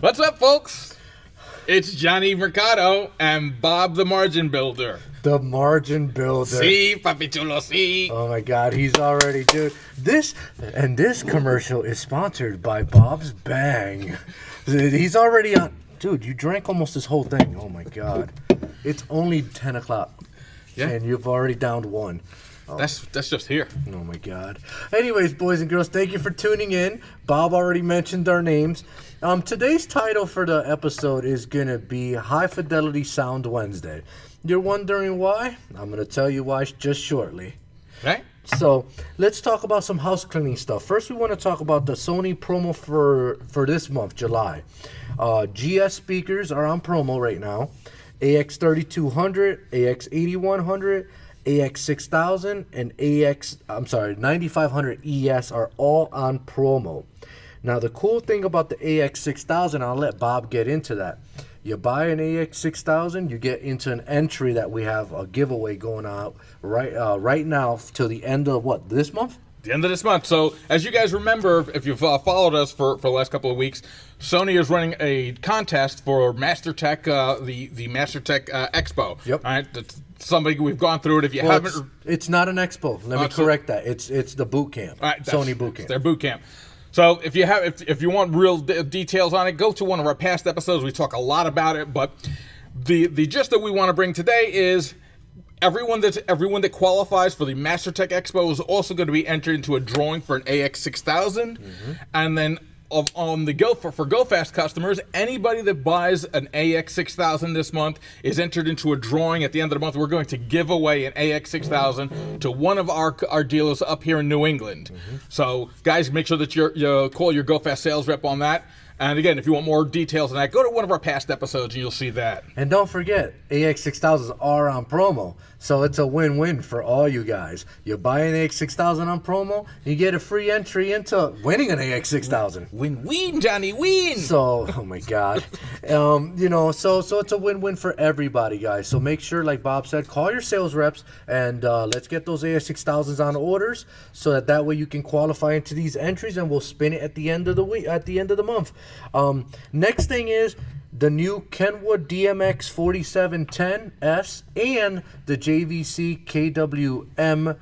What's up, folks? It's Johnny Mercado and Bob the Margin Builder. The Margin Builder. See, papi chulo, see. Oh my God, he's already, dude. This commercial is sponsored by Bob's Bang. He's already on. Dude, you drank almost this whole thing. Oh my God. It's only 10 o'clock. Yeah. And you've already downed one. That's just here. Oh my God. Anyways, boys and girls, thank you for tuning in. Bob already mentioned our names. Today's title for the episode is gonna be High Fidelity Sound Wednesday. You're wondering why? I'm gonna tell you why just shortly. Right? So let's talk about some house cleaning stuff. First, we want to talk about the Sony promo for this month, July. GS speakers are on promo right now. AX3200, AX8100, AX6000, and 9500 ES are all on promo. Now, the cool thing about the AX6000, I'll let Bob get into that. You buy an AX6000, you get into an entry that we have a giveaway going out right now till the end of what, this month? The end of this month. So, as you guys remember, if you've followed us for the last couple of weeks, Sony is running a contest for MasterTech, the MasterTech Expo. Yep. All right, that's something we've gone through it. If you haven't, it's not an expo. Let me correct that. It's the boot camp. All right, Sony boot camp. It's their boot camp. So if you want real details on it, go to one of our past episodes. We talk a lot about it, but the gist that we want to bring today is everyone that qualifies for the MasterTech Expo is also going to be entered into a drawing for an AX6000, and then on the for GoFast customers, anybody that buys an AX6000 this month is entered into a drawing. At the end of the month, we're going to give away an AX6000 to one of our dealers up here in New England. So, guys, make sure that you call your GoFast sales rep on that. And again, if you want more details on that, go to one of our past episodes and you'll see that. And don't forget, AX6000s are on promo. So it's a win-win for all you guys. You buy an AX6000 on promo, you get a free entry into winning an AX6000. Win-win, Johnny, win! So, oh my God. So it's a win-win for everybody, guys. So make sure, like Bob said, call your sales reps and let's get those AX6000s on orders so that way you can qualify into these entries and we'll spin it at the end of the week, at the end of the month. Next thing is the new Kenwood DMX 4710S and the JVC KWM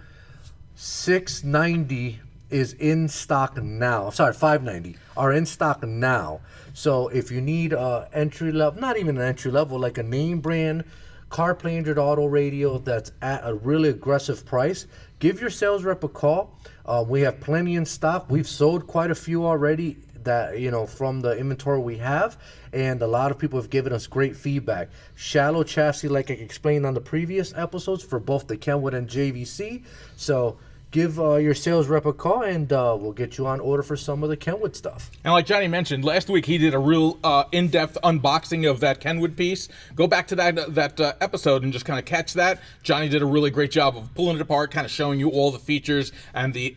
690 is in stock now. Sorry, 590 are in stock now. So if you need entry level, not even an entry level, like a name brand CarPlay Android Auto radio that's at a really aggressive price, give your sales rep a call. We have plenty in stock. We've sold quite a few already that, from the inventory we have, and a lot of people have given us great feedback. Shallow chassis, like I explained on the previous episodes, for both the Kenwood and JVC. So give your sales rep a call and we'll get you on order for some of the Kenwood stuff. And like Johnny mentioned, last week he did a real in-depth unboxing of that Kenwood piece. Go back to that episode and just kind of catch that. Johnny did a really great job of pulling it apart, kind of showing you all the features and the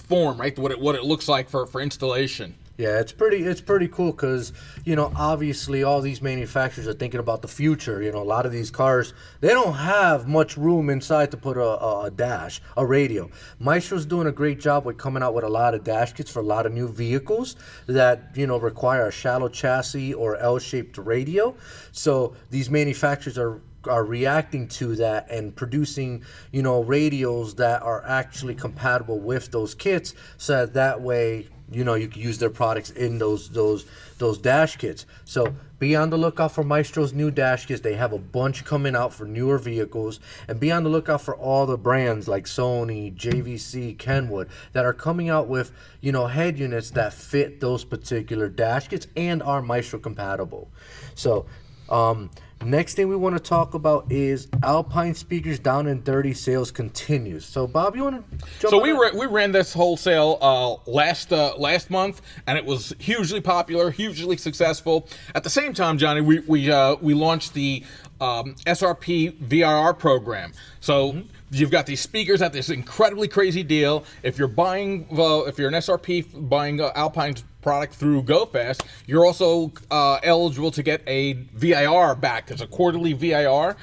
form, right? What it looks like for installation. Yeah, it's pretty cool because, obviously all these manufacturers are thinking about the future. A lot of these cars, they don't have much room inside to put a dash, a radio. Maestro's doing a great job with coming out with a lot of dash kits for a lot of new vehicles that, require a shallow chassis or L-shaped radio. So these manufacturers are reacting to that and producing, radios that are actually compatible with those kits so that way, you can use their products in those dash kits. So be on the lookout for Maestro's new dash kits. They have a bunch coming out for newer vehicles. And be on the lookout for all the brands like Sony, JVC, Kenwood that are coming out with, head units that fit those particular dash kits and are Maestro compatible. So, next thing we want to talk about is Alpine speakers down and dirty sales continues. So Bob, you want to jump So on we ran this whole sale last month, and it was hugely popular, hugely successful. At the same time, Johnny, we launched the SRP VRR program. So you've got these speakers at this incredibly crazy deal. If you're an SRP buying Alpine product through GoFast, you're also eligible to get a VIR back. It's a quarterly VIR.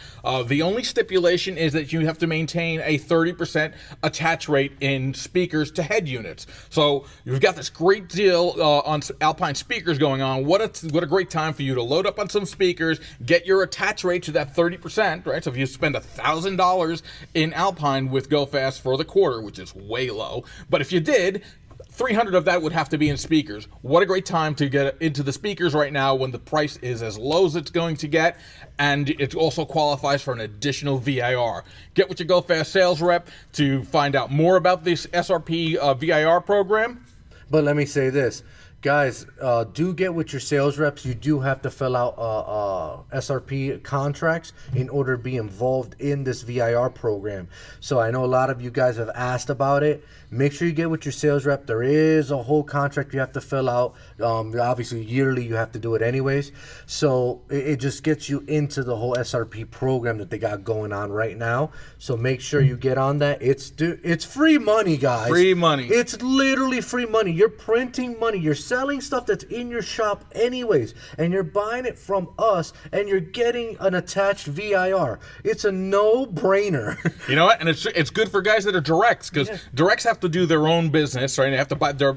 The only stipulation is that you have to maintain a 30% attach rate in speakers to head units. So you've got this great deal on Alpine speakers going on. What a great time for you to load up on some speakers, get your attach rate to that 30%, right? So if you spend $1,000 in Alpine with GoFast for the quarter, which is way low, but if you did, 300 of that would have to be in speakers. What a great time to get into the speakers right now when the price is as low as it's going to get, and it also qualifies for an additional VIR. Get with your GoFast sales rep to find out more about this SRP VIR program. But let me say this. Guys, do get with your sales reps. You do have to fill out SRP contracts in order to be involved in this VIR program. So I know a lot of you guys have asked about it. Make sure you get with your sales rep. There is a whole contract you have to fill out. Obviously, yearly you have to do it anyways. So it just gets you into the whole SRP program that they got going on right now. So make sure you get on that. It's free money, guys. Free money. It's literally free money. You're printing money. You're selling stuff that's in your shop anyways, and you're buying it from us, and you're getting an attached VIR. It's a no-brainer. You know what? And it's good for guys that are directs, because directs have to do their own business, right? They have to buy their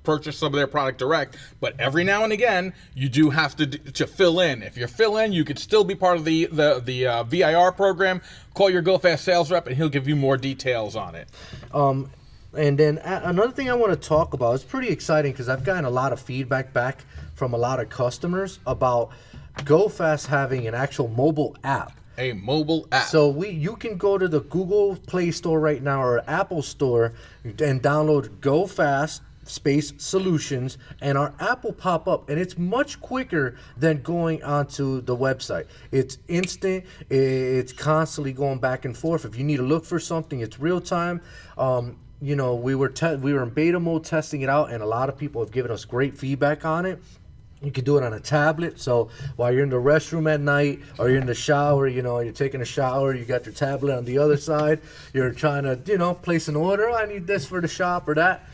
purchase some of their product direct. But every now and again, you do have to fill in. If you fill in, you could still be part of the VIR program. Call your GoFast sales rep, and he'll give you more details on it. And then another thing I want to talk about, it's pretty exciting because I've gotten a lot of feedback back from a lot of customers about GoFast having an actual mobile app. A mobile app. So you can go to the Google Play Store right now or Apple Store and download GoFast Space Solutions, and our app will pop up, and it's much quicker than going onto the website. It's instant. It's constantly going back and forth. If you need to look for something, it's real time. You know, we were in beta mode testing it out, and a lot of people have given us great feedback on it. You can do it on a tablet, so while you're in the restroom at night or you're in the shower, you know, you're taking a shower, you got your tablet on the other side, you're trying to, you know, place an order, I need this for the shop or that.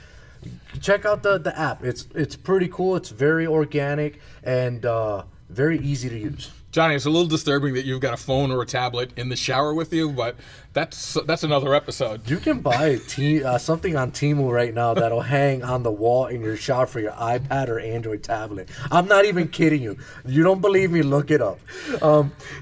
Check out the app. It's pretty cool. It's very organic and very easy to use. Johnny, it's a little disturbing that you've got a phone or a tablet in the shower with you, but that's another episode. You can buy something on Temu right now that'll hang on the wall in your shower for your iPad or Android tablet. I'm not even kidding you. You don't believe me? Look it up.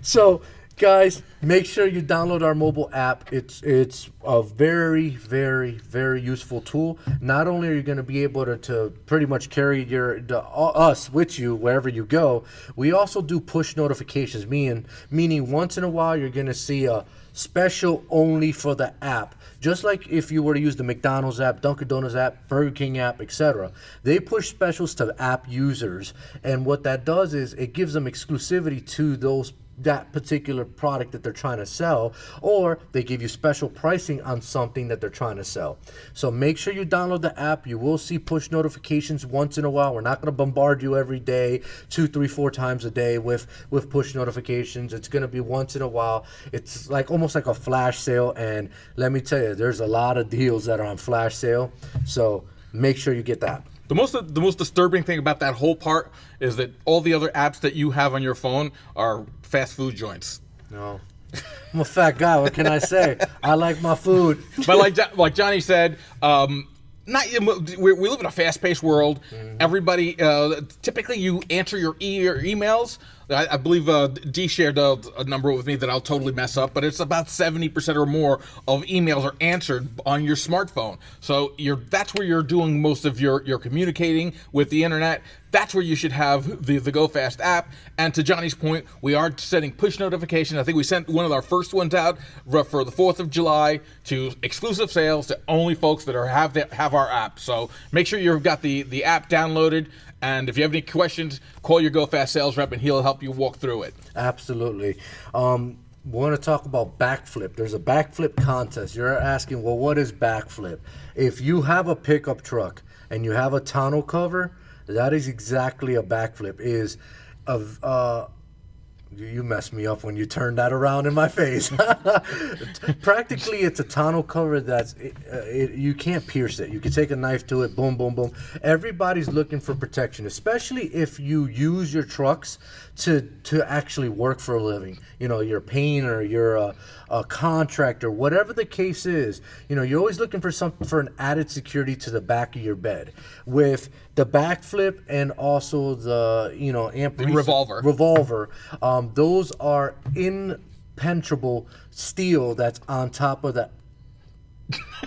So, guys, make sure you download our mobile app. It's a very, very, very useful tool. Not only are you going to be able to pretty much carry us with you wherever you go, we also do push notifications, meaning once in a while you're going to see a special only for the app. Just like if you were to use the McDonald's app, Dunkin' Donuts app, Burger King app, etc. They push specials to app users, and what that does is it gives them exclusivity to that particular product that they're trying to sell, or they give you special pricing on something that they're trying to sell. So make sure you download the app. You will see push notifications once in a while. We're not going to bombard you every day, 2, 3, 4 times a day with push notifications. It's going to be once in a while. It's like almost like a flash sale, and let me tell you, there's a lot of deals that are on flash sale. So make sure you get that. The most disturbing thing about that whole part is that all the other apps that you have on your phone are fast food joints. No. I'm a fat guy. What can I say? I like my food. But like Johnny said, we live in a fast-paced world. Mm-hmm. Everybody, typically you answer your emails. I believe D shared a number with me that I'll totally mess up, but it's about 70% or more of emails are answered on your smartphone. So that's where you're doing most of your communicating with the internet. That's where you should have the GoFast app. And to Johnny's point, we are sending push notifications. I think we sent one of our first ones out for the 4th of July to exclusive sales to only folks that have our app. So make sure you've got the app downloaded. And if you have any questions, call your GoFast sales rep, and he'll help you walk through it. Absolutely. We want to talk about backflip. There's a backflip contest. You're asking, well, what is backflip? If you have a pickup truck and you have a tonneau cover, that is exactly a backflip. You messed me up when you turned that around in my face. Practically, it's a tonneau cover that's you can't pierce it. You can take a knife to it, boom, boom, boom. Everybody's looking for protection, especially if you use your trucks to actually work for a living. You know, you're a painter, you're a contractor, whatever the case is. You know, you're always looking for an added security to the back of your bed with the backflip and also the revolver. Those are impenetrable steel that's on top of that.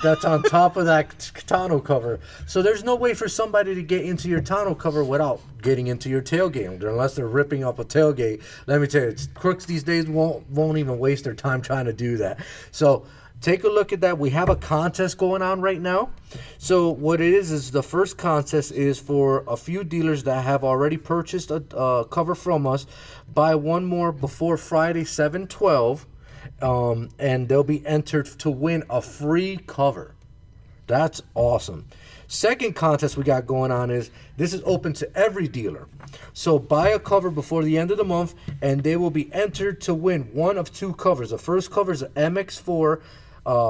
That's on top of that tonneau cover. So there's no way for somebody to get into your tonneau cover without getting into your tailgate, unless they're ripping up a tailgate. Let me tell you, crooks these days won't even waste their time trying to do that. So take a look at that. We have a contest going on right now. So what it is the first contest is for a few dealers that have already purchased a cover from us. Buy one more before Friday, 7/12. And they'll be entered to win a free cover. That's awesome. Second contest we got going on is this is open to every dealer. So buy a cover before the end of the month, and they will be entered to win one of two covers. The first cover is an MX4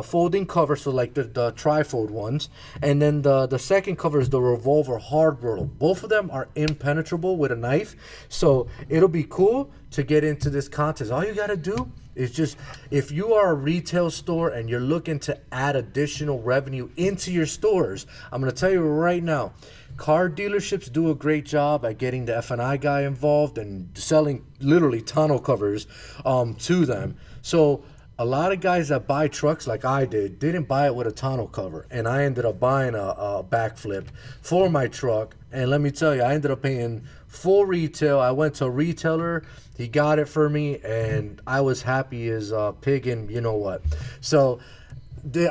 folding cover, so like the trifold ones, and then the second cover is the revolver hard roll. Both of them are impenetrable with a knife, so it'll be cool to get into this contest. All you got to do is just, if you are a retail store and you're looking to add additional revenue into your stores, I'm going to tell you right now, car dealerships do a great job at getting the F&I guy involved and selling literally tonneau covers to them. So a lot of guys that buy trucks like I didn't buy it with a tonneau cover, and I ended up buying a backflip for my truck. And let me tell you, I ended up paying full retail. I went to a retailer, he got it for me, and I was happy as a pig, and you know what. So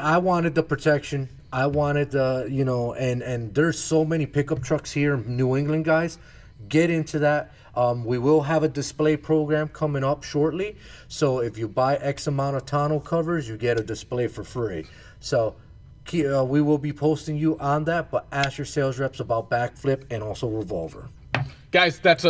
I wanted the protection. I wanted the, and there's so many pickup trucks here in New England, guys. Get into that. We will have a display program coming up shortly. So if you buy X amount of tonneau covers, you get a display for free. So we will be posting you on that, but ask your sales reps about backflip and also revolver. Guys, that's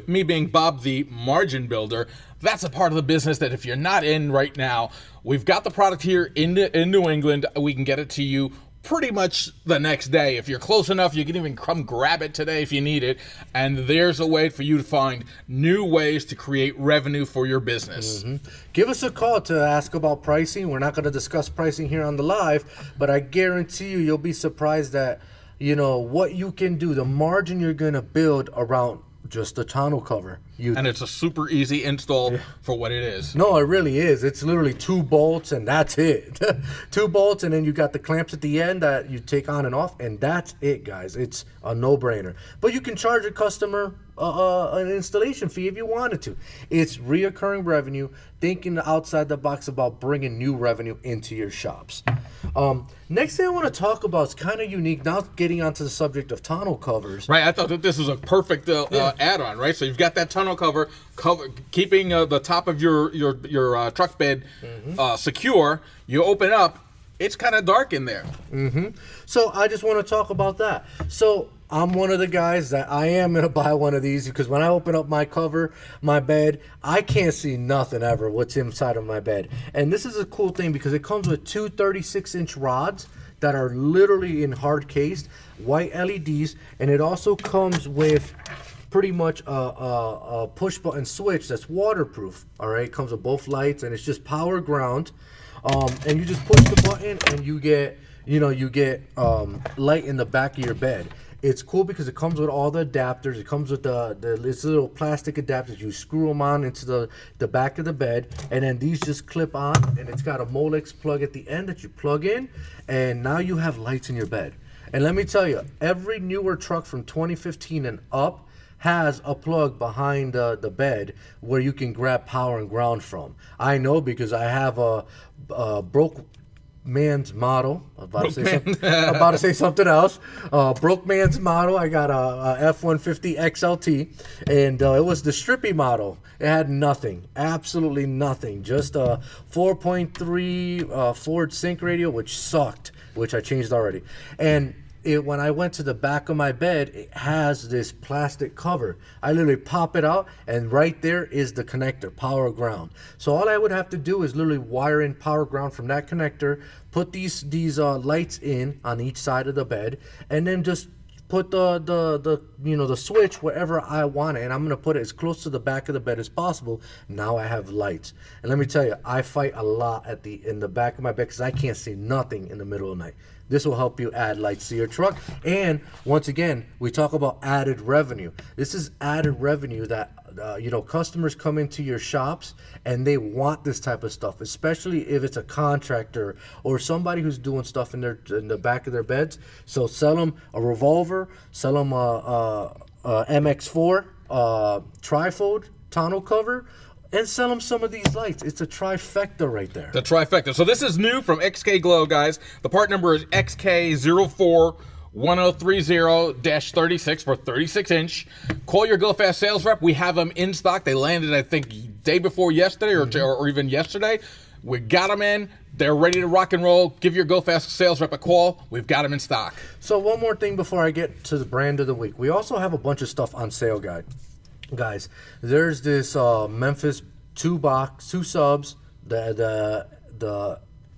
me being Bob, the margin builder. That's a part of the business that if you're not in right now, we've got the product here in New England. We can get it to you pretty much the next day. If you're close enough, you can even come grab it today if you need it. And there's a way for you to find new ways to create revenue for your business. Mm-hmm. Give us a call to ask about pricing. We're not going to discuss pricing here on the live, but I guarantee you'll be surprised at what you can do, the margin you're going to build around just the tonneau cover. And it's a super easy install for what it is. No, it really is. It's literally 2 bolts and that's it. 2 bolts, and then you got the clamps at the end that you take on and off, and that's it, guys. It's a no-brainer. But you can charge a customer an installation fee if you wanted to. It's reoccurring revenue, thinking outside the box about bringing new revenue into your shops. Next thing I want to talk about is kind of unique. Now getting onto the subject of tonneau covers. Right, I thought that this was a perfect add-on, right? So you've got that tonneau cover keeping the top of your truck bed secure. You open up, it's kind of dark in there. Mm-hmm. So I just want to talk about that. So I'm one of the guys that I am going to buy one of these, because when I open up my cover, my bed, I can't see nothing ever what's inside of my bed. And this is a cool thing because it comes with 2 36-inch rods that are literally in hard cased, white LEDs, and it also comes with pretty much a push button switch that's waterproof. All right, it comes with both lights, and it's just power ground. And you just push the button and you get light in the back of your bed. It's cool because it comes with all the adapters. It comes with this little plastic adapters. You screw them on into the back of the bed, and then these just clip on, and it's got a Molex plug at the end that you plug in, and now you have lights in your bed. And let me tell you, every newer truck from 2015 and up has a plug behind the bed where you can grab power and ground from. I know because I have a broke man's model. I'm about to say something else. Broke man's model. I got a F-150 XLT, and it was the strippy model. It had nothing, absolutely nothing. Just a 4.3 Ford sync radio, which sucked, which I changed already. And when I went to the back of my bed, it has this plastic cover. I literally pop it out, and right there is the connector, power ground. So all I would have to do is literally wire in power ground from that connector, put these lights in on each side of the bed, and then just put the switch wherever I want it, and I'm gonna put it as close to the back of the bed as possible. Now I have lights, and let me tell you, I fight a lot in the back of my bed because I can't see nothing in the middle of the night. This will help you add lights to your truck. And once again, we talk about added revenue. This is added revenue that customers come into your shops and they want this type of stuff, especially if it's a contractor or somebody who's doing stuff in the back of their beds. So sell them a revolver, sell them a MX4 trifold tonneau cover, and sell them some of these lights. It's a trifecta right there. The trifecta. So this is new from XKGlow, guys. The part number is XK041030-36 for 36-inch. Call your Go Fast sales rep. We have them in stock. They landed, I think, day before yesterday or even yesterday. We got them in. They're ready to rock and roll. Give your Go Fast sales rep a call. We've got them in stock. So one more thing before I get to the brand of the week. We also have a bunch of stuff on sale, guys. There's this Memphis two subs, the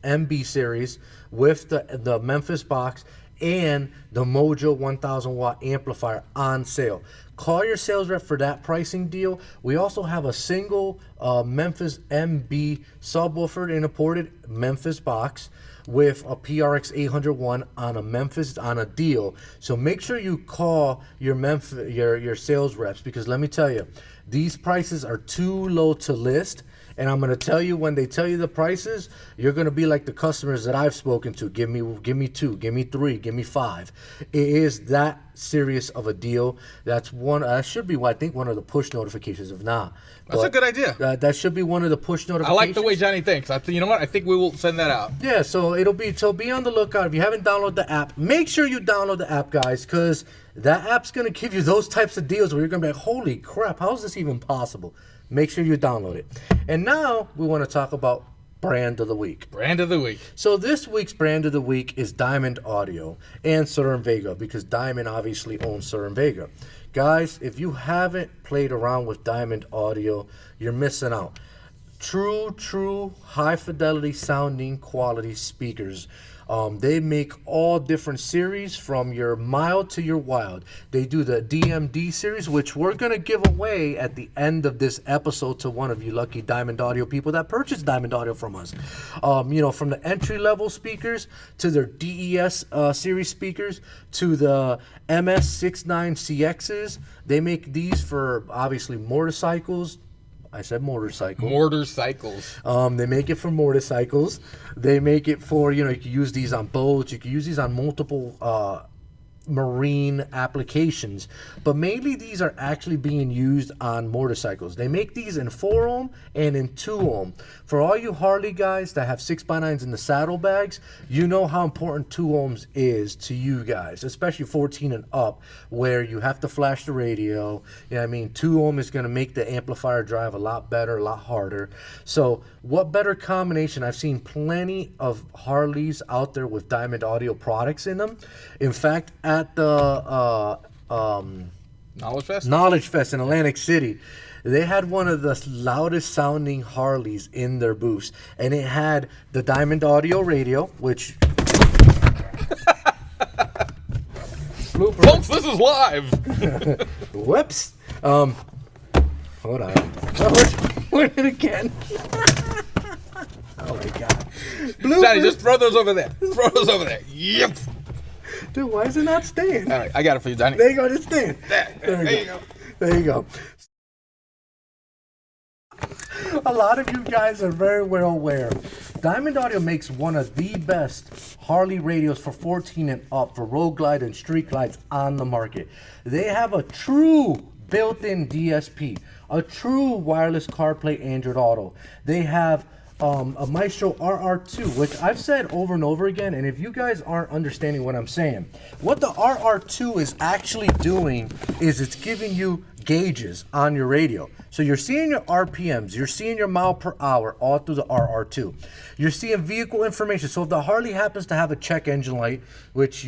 MB series with the Memphis box and the Mojo 1000 watt amplifier on sale. Call your sales rep for that pricing deal. We also have a single Memphis MB subwoofer in a ported Memphis box with a PRX 801 on a deal. So make sure you call your sales reps, because let me tell you, these prices are too low to list. And I'm gonna tell you, when they tell you the prices, you're gonna be like the customers that I've spoken to. Give me 2, give me 3, give me 5. It is that serious of a deal. That should be, I think, one of the push notifications. If not, that's a good idea. That should be one of the push notifications. I like the way Johnny thinks. You know what? I think we will send that out. Yeah, so be on the lookout. If you haven't downloaded the app, make sure you download the app, guys, because that app's gonna give you those types of deals where you're gonna be like, holy crap, how is this even possible? Make sure you download it. And now we want to talk about brand of the week. Brand of the week. So this week's brand of the week is Diamond Audio and Sur & Vega, because Diamond obviously owns Sur & Vega. Guys, if you haven't played around with Diamond Audio, you're missing out. True high fidelity sounding quality speakers. They make all different series, from your mild to your wild. They do the DMD series, which we're going to give away at the end of this episode to one of you lucky Diamond Audio people that purchase Diamond Audio from us. From the entry level speakers to their DES series speakers to the MS69CXs. They make these for obviously motorcycles. I said motorcycle. Motorcycles. They make it for motorcycles. They make it for, you can use these on boats. You can use these on multiple marine applications. But mainly these are actually being used on motorcycles. They make these in 4 ohm and in 2 ohm. For all you Harley guys that have 6x9s in the saddlebags, you know how important 2 ohms is to you guys, especially 14 and up, where you have to flash the radio. 2 ohm is going to make the amplifier drive a lot better, a lot harder. So what better combination? I've seen plenty of Harleys out there with Diamond Audio products in them. In fact, at the Knowledge Fest in Atlantic City, they had one of the loudest sounding Harleys in their booths, and it had the Diamond Audio radio, which folks, this is live. Whoops. Hold on. Win it again. Oh my god. Johnny, just throw those over there. Yep. Dude, why is it not staying? All right, I got it for you, Johnny. There you go, it's staying. There you go. There you go. A lot of you guys are very well aware. Diamond Audio makes one of the best Harley radios for 14 and up for road glide and street glides on the market. They have a true built-in DSP, a true wireless CarPlay Android Auto. They have a Maestro RR2, which I've said over and over again, and if you guys aren't understanding what I'm saying, what the RR2 is actually doing is it's giving you gauges on your radio. So you're seeing your RPMs, you're seeing your mile per hour all through the RR2. You're seeing vehicle information. So if the Harley happens to have a check engine light, which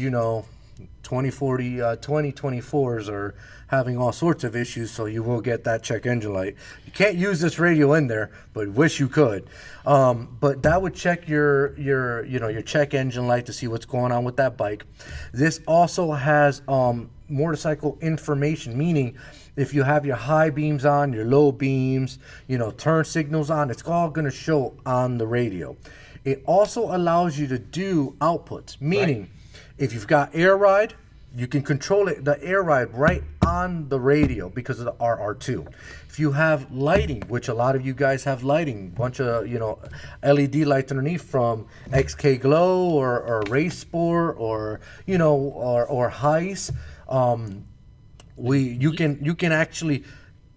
2024s are having all sorts of issues, so you will get that check engine light. You can't use this radio in there, but wish you could. But that would check your check engine light to see what's going on with that bike. This also has motorcycle information, meaning if you have your high beams on, your low beams, turn signals on, it's all going to show on the radio. It also allows you to do outputs, meaning if you've got air ride, you can control it, the air ride right on the radio because of the RR2. If you have lighting, which a lot of you guys have lighting, bunch of LED lights underneath from XKGlow or Race Sport or Heist, you can actually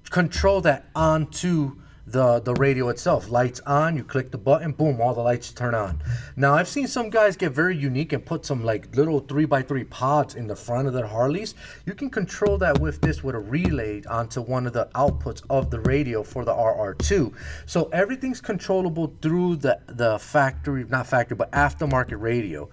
control that onto the radio itself. Lights on, you click the button, boom, all the lights turn on. Now I've seen some guys get very unique and put some like little 3x3 pods in the front of their Harleys. You can control that with this with a relay onto one of the outputs of the radio for the RR2. So everything's controllable through the factory, not factory, but aftermarket radio.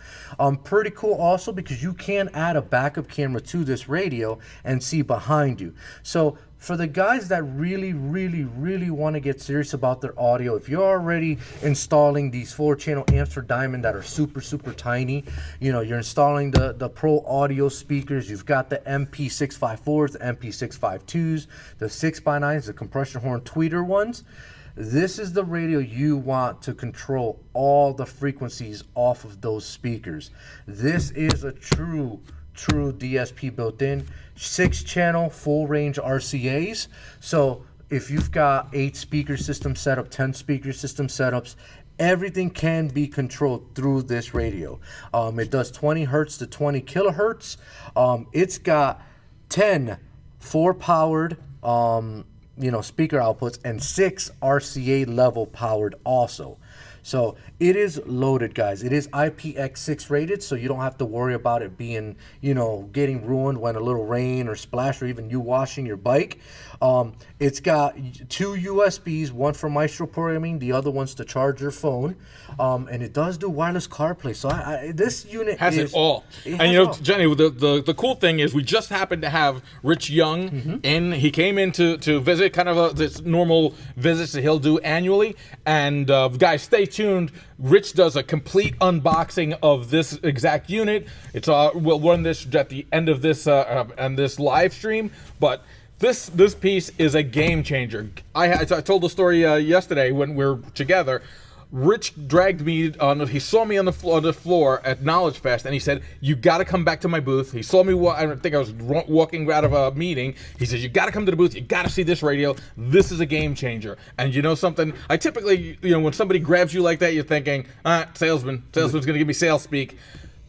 Pretty cool also because you can add a backup camera to this radio and see behind you. So for the guys that really want to get serious about their audio, if you're already installing these 4-channel amps for Diamond that are super tiny, you're installing the Pro Audio speakers, you've got the MP654s, the MP652s, the 6x9s, the compression horn tweeter ones. This is the radio you want to control all the frequencies off of those speakers. This is a true DSP built in. 6-channel full range RCAs. So if you've got 8 speaker system setup, 10 speaker system setups, everything can be controlled through this radio. It does 20 hertz to 20 kilohertz. It's got 10 4-powered speaker outputs and 6 RCA level powered also. So it is loaded, guys. It is IPX6 rated, so you don't have to worry about it being, getting ruined when a little rain or splash or even you washing your bike. It's got 2 USBs, one for Maestro programming, the other one's to charge your phone. And it does do wireless CarPlay. So this unit has it all. And Jenny, the cool thing is we just happened to have Rich Young in. He came in to visit, kind of this normal visits that he'll do annually. And guys, stay tuned. Rich does a complete unboxing of this exact unit. We'll run this at the end of this this live stream, but this piece is a game changer. I told the story yesterday when we were together. Rich dragged me he saw me on the floor at Knowledge Fest, and he said, "You got to come back to my booth." He saw me. I think I was walking out of a meeting. He says, "You got to come to the booth. You got to see this radio. This is a game changer." And you know something? I typically, when somebody grabs you like that, you're thinking, salesman's going to give me sales speak.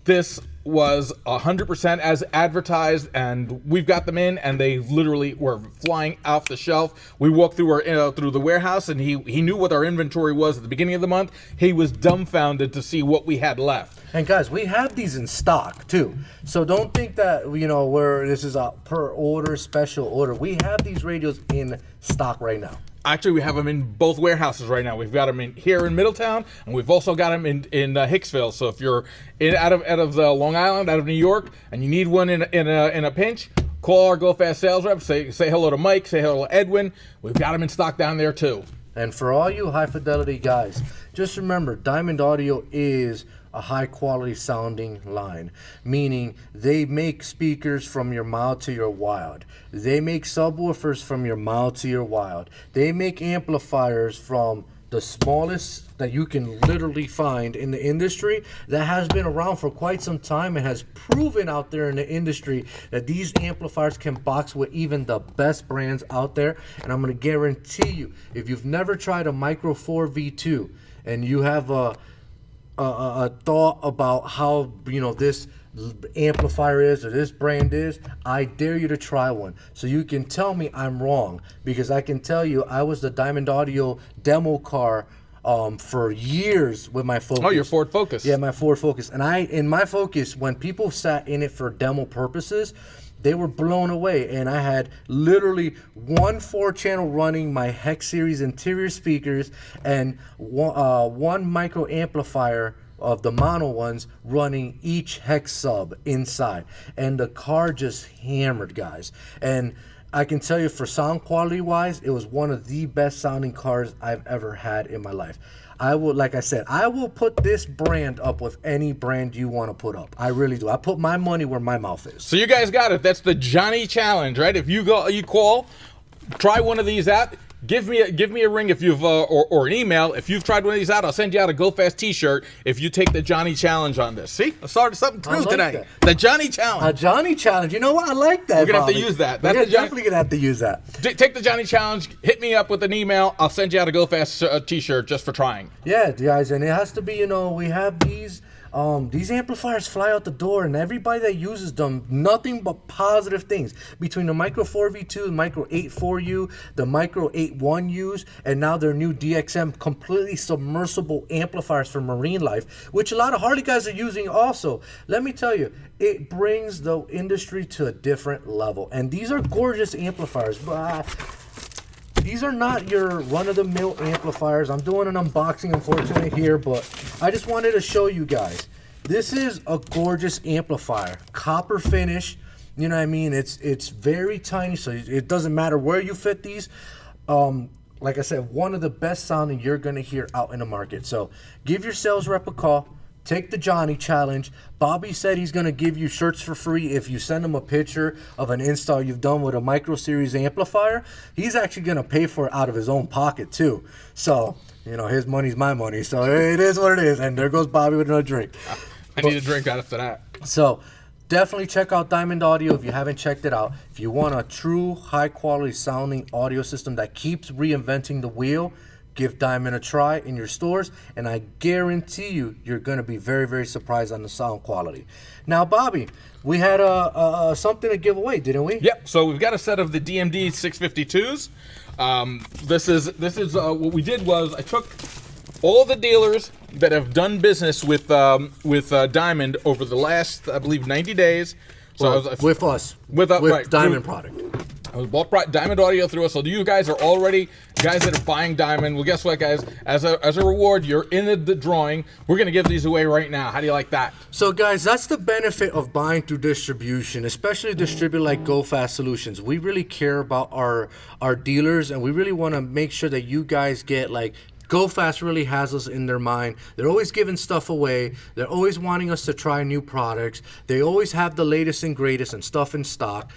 This was 100% as advertised, and we've got them in, and they literally were flying off the shelf. We walked through through the warehouse, and he knew what our inventory was at the beginning of the month. He was dumbfounded to see what we had left. And guys, we have these in stock too, so don't think that this is a per order special order. We have these radios in stock right now. Actually, we have them in both warehouses right now. We've got them here in Middletown, and we've also got them in Hicksville. So if you're out of Long Island, out of New York, and you need one in a pinch, call our Go Fast sales rep. Say hello to Mike. Say hello to Edwin. We've got them in stock down there too. And for all you high fidelity guys, just remember, Diamond Audio is a high quality sounding line, meaning they make speakers from your mild to your wild. They make subwoofers from your mild to your wild. They make amplifiers from the smallest that you can literally find in the industry that has been around for quite some time and has proven out there in the industry that these amplifiers can box with even the best brands out there. And I'm going to guarantee you, if you've never tried a Micro 4 V2 and you have a thought about how this amplifier is or this brand is, I dare you to try one so you can tell me I'm wrong, because I can tell you I was the Diamond Audio demo car for years with my Focus. Oh, your Ford Focus. Yeah, my Ford Focus. And in my Focus, when people sat in it for demo purposes, they were blown away. And I had literally one 4-channel running my Hex Series interior speakers and one micro amplifier of the mono ones running each hex sub inside, and the car just hammered, guys. And I can tell you, for sound quality wise, it was one of the best sounding cars I've ever had in my life. I will, like I said, I will put this brand up with any brand you want to put up. I really do. I put my money where my mouth is. So you guys got it. That's the Johnny Challenge, right? If you call, try one of these out. Give me a ring if you've or an email if you've tried one of these out. I'll send you out a Go Fast T-shirt if you take the Johnny Challenge on this. See, I started something new today. That. The Johnny Challenge. A Johnny Challenge. You know what? I like that. We're gonna Bobby. have to use that. We're definitely gonna have to use that. Take the Johnny Challenge. Hit me up with an email. I'll send you out a Go Fast T-shirt just for trying. Yeah, guys, and it has to be. You know, we have these. These amplifiers fly out the door, and everybody that uses them, nothing but positive things. Between the Micro 4V2, the Micro 8.4U, the Micro 8.1Us, and now their new DXM completely submersible amplifiers for marine life, which a lot of Harley guys are using also. Let me tell you, it brings the industry to a different level. And these are gorgeous amplifiers. These are not your run-of-the-mill amplifiers. I'm doing an unboxing, unfortunately, here, but I just wanted to show you guys. This is a gorgeous amplifier. Copper finish, you know what I mean? It's very tiny, so it doesn't matter where you fit these. Like I said, one of the best sounding you're going to hear out in the market. So give your sales rep a call. Take the Johnny Challenge. Bobby said he's going to give you shirts for free if you send him a picture of an install you've done with a Micro Series amplifier. He's actually going to pay for it out of his own pocket, too. So, you know, his money's my money. So it is what it is. And there goes Bobby with another drink. I need a drink after that. So definitely check out Diamond Audio if you haven't checked it out. If you want a true high-quality sounding audio system that keeps reinventing the wheel, give Diamond a try in your stores, and I guarantee you're going to be very, very surprised on the sound quality. Now, Bobby, we had something to give away, didn't we? Yep. So we've got a set of the DMD 652s. This is what we did was I took all the dealers that have done business with Diamond over the last, I believe, 90 days. So with us, with right, Diamond product. I was bought Diamond Audio through us, so you guys are already guys that are buying Diamond. Well, guess what, guys? As a reward, you're in the drawing. We're gonna give these away right now. How do you like that? So, guys, that's the benefit of buying through distribution, especially a distributor like Go Fast Solutions. We really care about our dealers, and we really want to make sure that you guys get like. Go Fast really has us in their mind. They're always giving stuff away. They're always wanting us to try new products. They always have the latest and greatest and stuff in stock.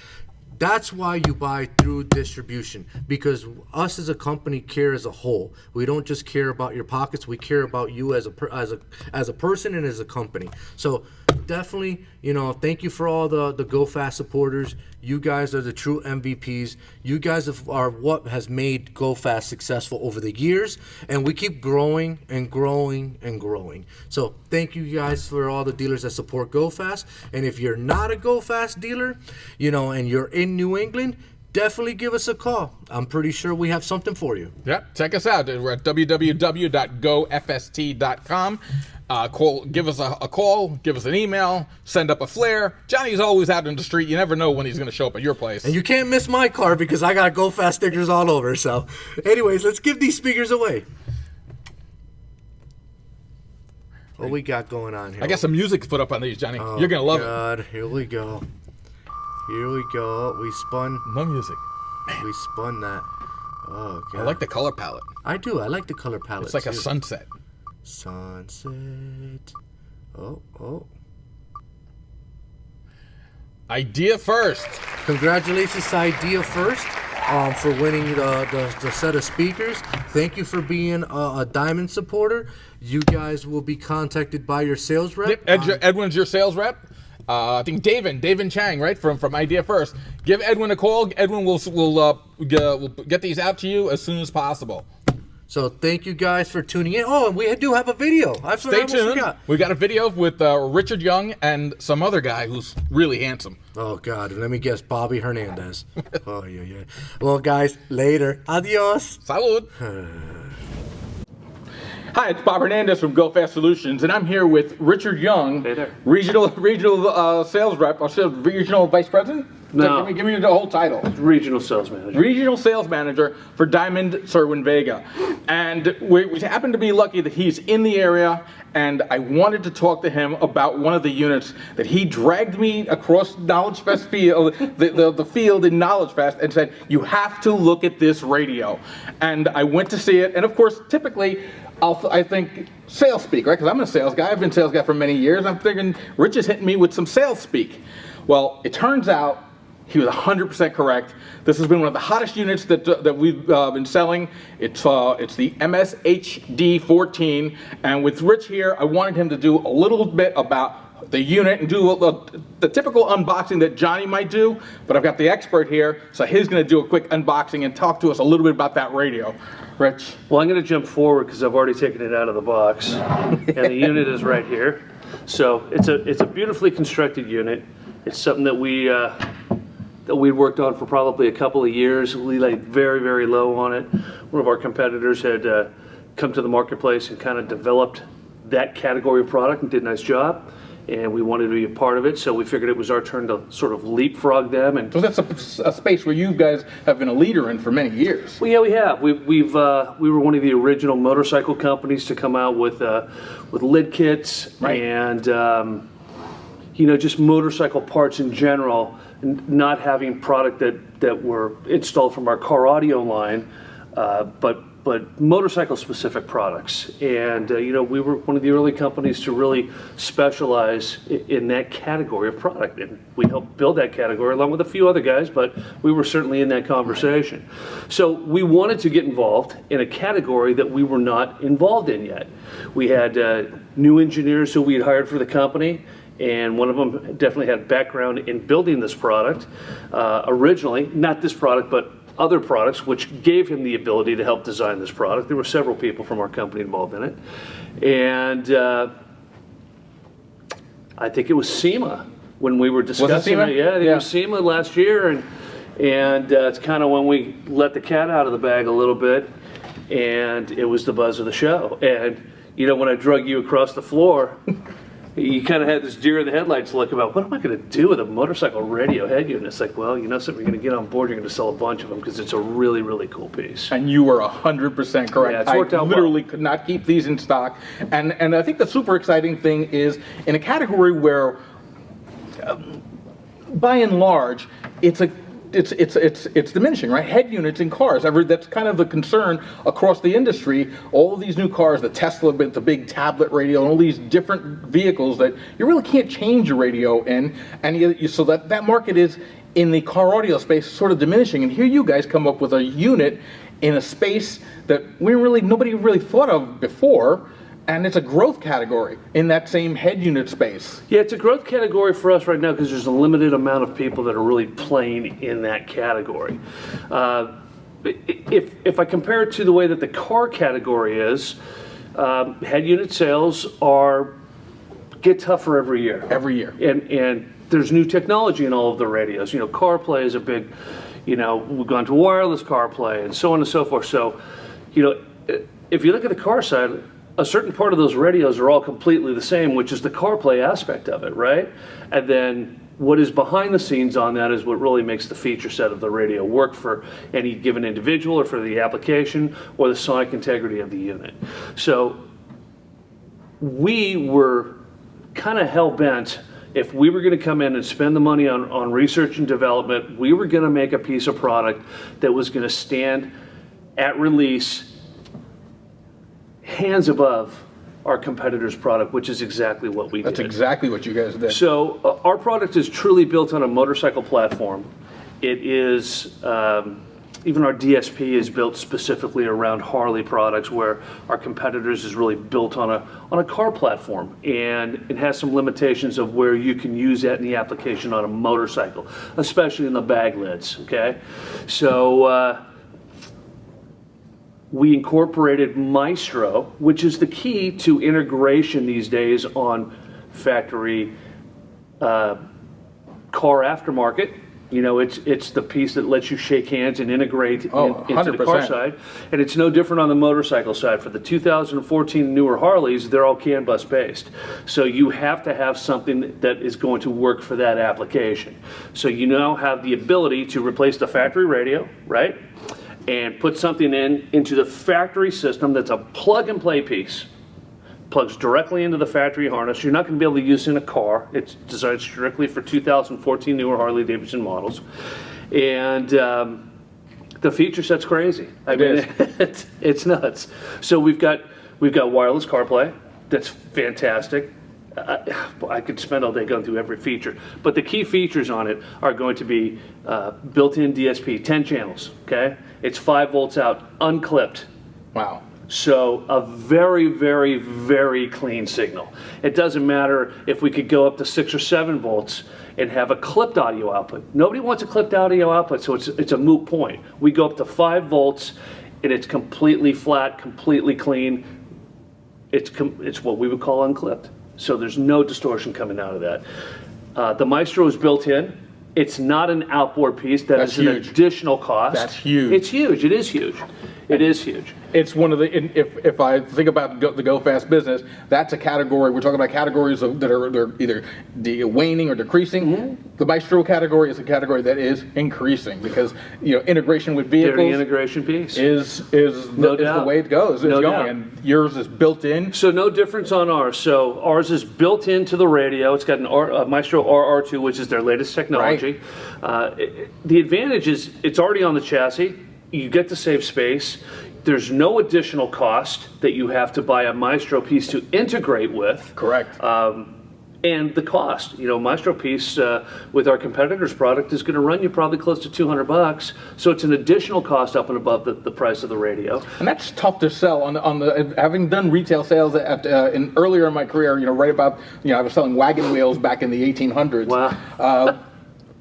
That's why you buy through distribution, because us as a company care as a whole. We don't just care about your pockets. We care about you as a person and as a company. So definitely, you know, thank you for all the Go Fast supporters. You guys are the true MVPs. You guys are what has made Go Fast successful over the years, and we keep growing and growing and growing. So thank you guys for all the dealers that support Go Fast. And if you're not a Go Fast dealer, you know, and you're in New England, definitely give us a call. I'm pretty sure we have something for you. Yep, check us out. We're at www.gofst.com. Give us a call, give us an email, send up a flare. Johnny's always out in the street. You never know when he's going to show up at your place. And you can't miss my car because I got Go Fast stickers all over. So anyways, let's give these speakers away. What we got going on here? I got some music to put up on these, Johnny. Oh, you're going to love it. Here we go. Here we go. We spun. No music. We spun that. Oh, God. I like the color palette. I do. I like the color palette. It's like too. a sunset. Sunset. Oh. Idea First. Congratulations to Idea First for winning the set of speakers. Thank you for being a Diamond supporter. You guys will be contacted by your sales rep. Edwin's your sales rep. I think Davin Chang, right, from Idea First. Give Edwin a call. Edwin will get these out to you as soon as possible. So thank you guys for tuning in. Oh, and we do have a video. Stay tuned. We got a video with Richard Young and some other guy who's really handsome. Oh, God. Let me guess. Bobby Hernandez. Oh, yeah. Well, guys, later. Adios. Salud. Hi, it's Bob Hernandez from Go Fast Solutions, and I'm here with Richard Young, Hey there. regional sales rep, or regional vice president. No. Give me the whole title. Regional sales manager. Regional sales manager for Diamond Serwin Vega. And we happen to be lucky that he's in the area, and I wanted to talk to him about one of the units that he dragged me across Knowledge Fest field, the field in Knowledge Fest, and said, you have to look at this radio. And I went to see it, and of course, typically, I think sales speak, right? Because I'm a sales guy. I've been a sales guy for many years. I'm thinking Rich is hitting me with some sales speak. Well, it turns out he was 100% correct. This has been one of the hottest units that we've been selling. It's the MSHD14, and with Rich here, I wanted him to do a little bit about the unit and do the typical unboxing that Johnny might do, but I've got the expert here, so he's going to do a quick unboxing and talk to us a little bit about that radio. Rich? Well, I'm going to jump forward because I've already taken it out of the box, and the unit is right here. So it's a beautifully constructed unit. It's something that we worked on for probably a couple of years. We laid very, very low on it. One of our competitors had come to the marketplace and kind of developed that category of product and did a nice job. And we wanted to be a part of it, so we figured it was our turn to sort of leapfrog them. And so that's a space where you guys have been a leader in for many years. Well, yeah, we have. We were one of the original motorcycle companies to come out with lid kits, right, and just motorcycle parts in general, not having product that were installed from our car audio line, but motorcycle specific products. And we were one of the early companies to really specialize in that category of product, and we helped build that category along with a few other guys, but we were certainly in that conversation. So we wanted to get involved in a category that we were not involved in yet. We had new engineers who we had hired for the company, and one of them definitely had background in building this product originally, not this product, but other products, which gave him the ability to help design this product. There were several people from our company involved in it. And I think it was SEMA when we were discussing it. Yeah, I think it was SEMA last year, and it's kind of when we let the cat out of the bag a little bit, and it was the buzz of the show. And when I drug you across the floor, you kind of had this deer in the headlights look about, what am I going to do with a motorcycle radio head unit? It's like, well, something, you're going to get on board, you're going to sell a bunch of them because it's a really, really cool piece. And you were 100% correct. Yeah, it's worked out literally could not keep these in stock. And I think the super exciting thing is in a category where, by and large, it's diminishing, right? Head units in cars. That's kind of the concern across the industry. All of these new cars, the Tesla, the big tablet radio, and all these different vehicles that you really can't change your radio in, and so that market is in the car audio space sort of diminishing. And here you guys come up with a unit in a space that nobody really thought of before. And it's a growth category in that same head unit space. Yeah, it's a growth category for us right now because there's a limited amount of people that are really playing in that category. If I compare it to the way that the car category is, head unit sales get tougher every year. Every year. And there's new technology in all of the radios. CarPlay is a big, we've gone to wireless CarPlay and so on and so forth. So, if you look at the car side, a certain part of those radios are all completely the same, which is the CarPlay aspect of it, right? And then what is behind the scenes on that is what really makes the feature set of the radio work for any given individual or for the application or the sonic integrity of the unit. So we were kind of hell-bent, if we were going to come in and spend the money on research and development, we were going to make a piece of product that was going to stand at release hands above our competitor's product, which is exactly what we did. That's exactly what you guys did. So our product is truly built on a motorcycle platform. It is, even our DSP is built specifically around Harley products, where our competitors is really built on a car platform. And it has some limitations of where you can use that in the application on a motorcycle, especially in the bag lids, okay? So, we incorporated Maestro, which is the key to integration these days on factory car aftermarket You know, it's the piece that lets you shake hands and integrate into the 100%. car side. And it's no different on the motorcycle side. For the 2014 newer Harleys, they're all CAN bus based. So you have to have something that is going to work for that application. So you now have the ability to replace the factory radio, right? And put something into the factory system that's a plug and play piece. Plugs directly into the factory harness. You're not going to be able to use it in a car. It's designed strictly for 2014 newer Harley Davidson models. And the feature set's crazy. I mean, it's nuts. So we've got wireless CarPlay. That's fantastic. I could spend all day going through every feature. But the key features on it are going to be built-in DSP, 10 channels, okay? It's 5 volts out, unclipped. Wow. So a very, very, very clean signal. It doesn't matter if we could go up to 6 or 7 volts and have a clipped audio output. Nobody wants a clipped audio output, so it's a moot point. We go up to 5 volts and it's completely flat, completely clean. It's what we would call unclipped. So there's no distortion coming out of that. The Maestro is built in. It's not an outboard piece. That's an additional cost. That's huge. It's huge. It is huge. It is huge. It's one of the, if I think about the Go Fast business, that's a category, we're talking about categories that are either waning or decreasing. Mm-hmm. The Maestro category is a category that is increasing because, you know, integration with vehicles. They're the integration piece. Is the way it goes. It's going. And yours is built in. So no difference on ours. So ours is built into the radio. It's got a Maestro RR2, which is their latest technology. Right. The advantage is it's already on the chassis. You get to save space. There's no additional cost that you have to buy a Maestro piece to integrate with. Correct. And the cost, you know, Maestro piece with our competitor's product is going to run you probably close to $200. So it's an additional cost up and above the price of the radio. And that's tough to sell on the having done retail sales earlier in my career. You know, right about, you know, I was selling wagon wheels back in the 1800s. Wow.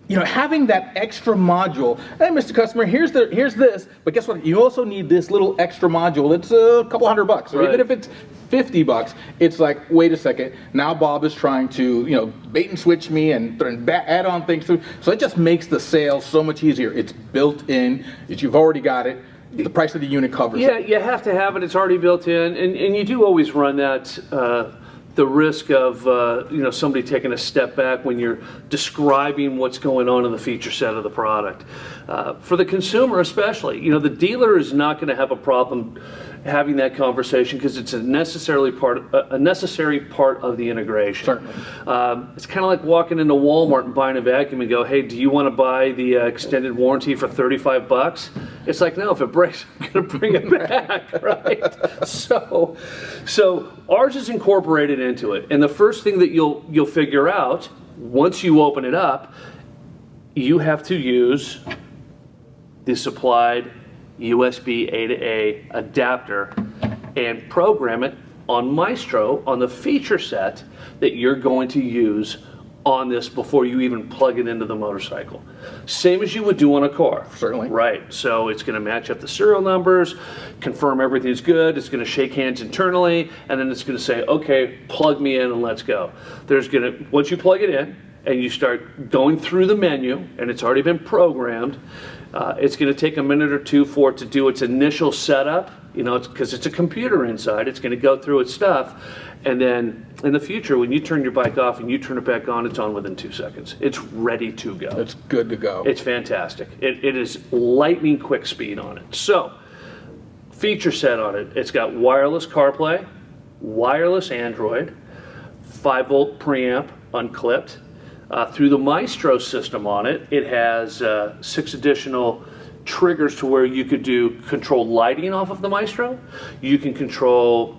You know, having that extra module, hey, Mr. Customer, here's this, but guess what? You also need this little extra module. It's a couple $100, or even if it's $50, it's like, wait a second. Now Bob is trying to, you know, bait and switch me and add on things to. So it just makes the sale so much easier. It's built in. You've already got it. The price of the unit covers it. Yeah, you have to have it. It's already built in, and you do always run that. The risk of you know, somebody taking a step back when you're describing what's going on in the feature set of the product. For the consumer especially, you know, the dealer is not going to have a problem having that conversation because it's a necessary part of the integration. Certainly. It's kind of like walking into Walmart and buying a vacuum and go, hey, do you want to buy the extended warranty for $35? It's like, no, if it breaks, I'm going to bring it back, right? So ours is incorporated into it, and the first thing that you'll figure out once you open it up, you have to use the supplied USB A to A adapter and program it on Maestro on the feature set that you're going to use on this before you even plug it into the motorcycle. Same as you would do on a car. Certainly. Right. So it's going to match up the serial numbers, confirm everything's good, it's going to shake hands internally, and then it's going to say, okay, plug me in and let's go. Once you plug it in and you start going through the menu and it's already been programmed, it's going to take a minute or two for it to do its initial setup, you know, because it's a computer inside. It's going to go through its stuff. And then in the future, when you turn your bike off and you turn it back on, it's on within 2 seconds. It's ready to go. It's good to go. It's fantastic. It is lightning quick speed on it. So, feature set on it. It's got wireless CarPlay, wireless Android, 5-volt preamp, unclipped. Through the Maestro system on it, it has 6 additional triggers to where you could control lighting off of the Maestro. You can control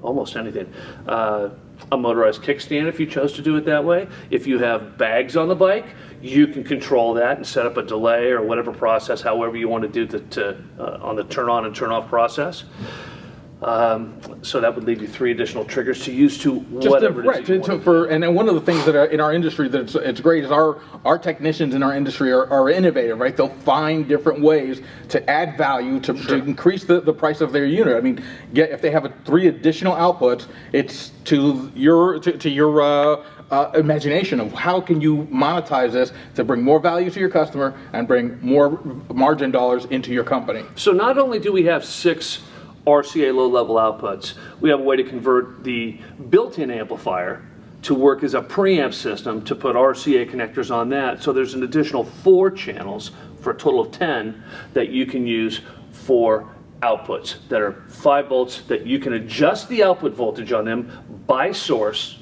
almost anything. A motorized kickstand if you chose to do it that way. If you have bags on the bike, you can control that and set up a delay or whatever process, however you want to do on the turn on and turn off process. So that would leave you 3 additional triggers to use to whatever it is you want to do. And then one of the things that are in our industry that's it's great is our technicians in our industry are innovative, right? They'll find different ways to add value to increase the price of their unit. I mean, if they have 3 additional outputs, it's to your imagination of how can you monetize this to bring more value to your customer and bring more margin dollars into your company. So not only do we have 6 RCA low-level outputs, we have a way to convert the built-in amplifier to work as a preamp system to put RCA connectors on that. So there's an additional 4 channels for a total of 10 that you can use for outputs that are 5 volts that you can adjust the output voltage on them by source.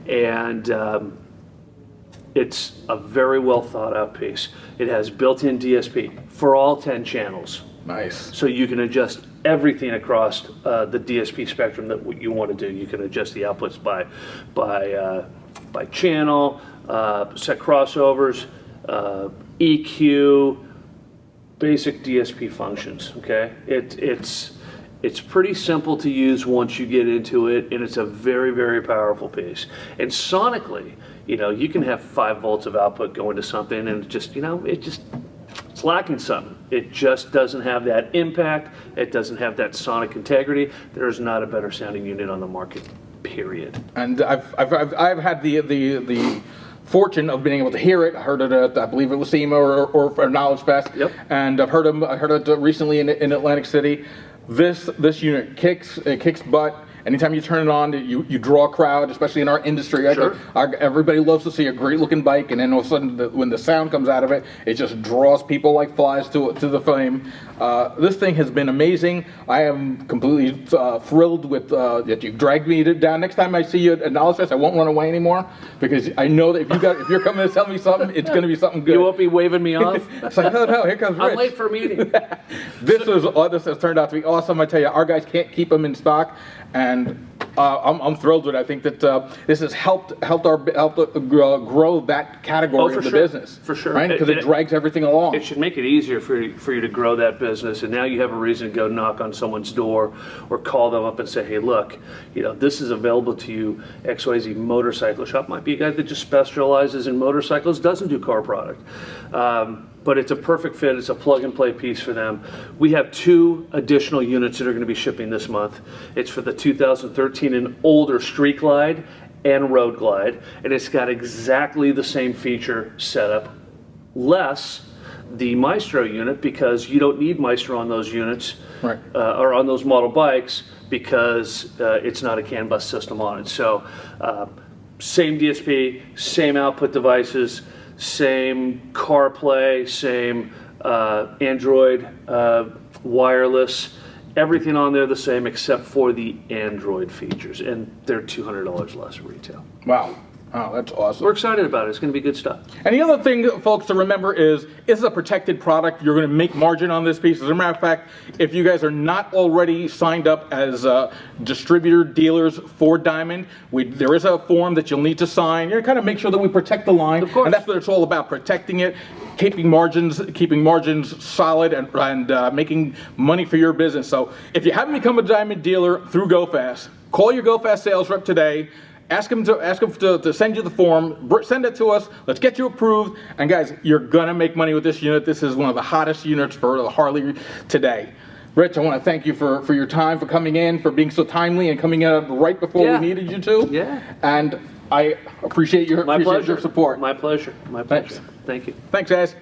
And it's a very well thought out piece. It has built-in DSP for all 10 channels. Nice. So you can adjust everything across the DSP spectrum that you want to do. You can adjust the outputs by channel, set crossovers, EQ, basic DSP functions. Okay, it's pretty simple to use once you get into it, and it's a very, very powerful piece. And sonically, you can have 5 volts of output going to something, and it's lacking something. It just doesn't have that impact. It doesn't have that sonic integrity. There's not a better sounding unit on the market, period. And I've had the fortune of being able to hear it. I heard it at, I believe it was SEMA or Knowledge Fest. Yep. And I heard it recently in Atlantic City. This unit kicks butt. Anytime you turn it on, you draw a crowd, especially in our industry. Sure. Everybody loves to see a great-looking bike, and then all of a sudden, when the sound comes out of it, it just draws people like flies to the flame. This thing has been amazing. I am completely thrilled with that you dragged me down. Next time I see you at Knowledge Fest, I won't run away anymore because I know that if you're coming to tell me something, it's going to be something good. You won't be waving me off? It's like, no, here comes Rich. I'm late for a meeting. This has turned out to be awesome. I tell you, our guys can't keep them in stock. And I'm thrilled with it. I think that this has helped grow that category of the business. For sure. Right? Because it drags everything along. It should make it easier for you to grow that business. And now you have a reason to go knock on someone's door or call them up and say, hey, look, this is available to you. XYZ Motorcycle Shop might be a guy that just specializes in motorcycles, doesn't do car product. But it's a perfect fit. It's a plug-and-play piece for them. We have 2 additional units that are going to be shipping this month. It's for the 2013 and older Street Glide and Road Glide, and it's got exactly the same feature setup, less the Maestro unit, because you don't need Maestro on those units, right. Or on those model bikes, because it's not a CAN bus system on it. So same DSP, same output devices, same CarPlay, same Android wireless, everything on there the same except for the Android features, and they're $200 less retail. Wow. Oh, that's awesome. We're excited about it. It's going to be good stuff. And the other thing, folks, to remember is a protected product. You're going to make margin on this piece. As a matter of fact, if you guys are not already signed up as distributor dealers for Diamond, there is a form that you'll need to sign. You're kind of make sure that we protect the line. Of course. And that's what it's all about, protecting it, keeping margins solid, and making money for your business. So if you haven't become a Diamond dealer through GoFast, call your GoFast sales rep today. Ask them to send you the form. Send it to us. Let's get you approved. And guys, you're gonna make money with this unit. This is one of the hottest units for the Harley today. Rich, I want to thank you for your time, for coming in, for being so timely and coming out right before we needed you to. Yeah. And I appreciate your support. My pleasure. Thanks. Thank you. Thanks, guys.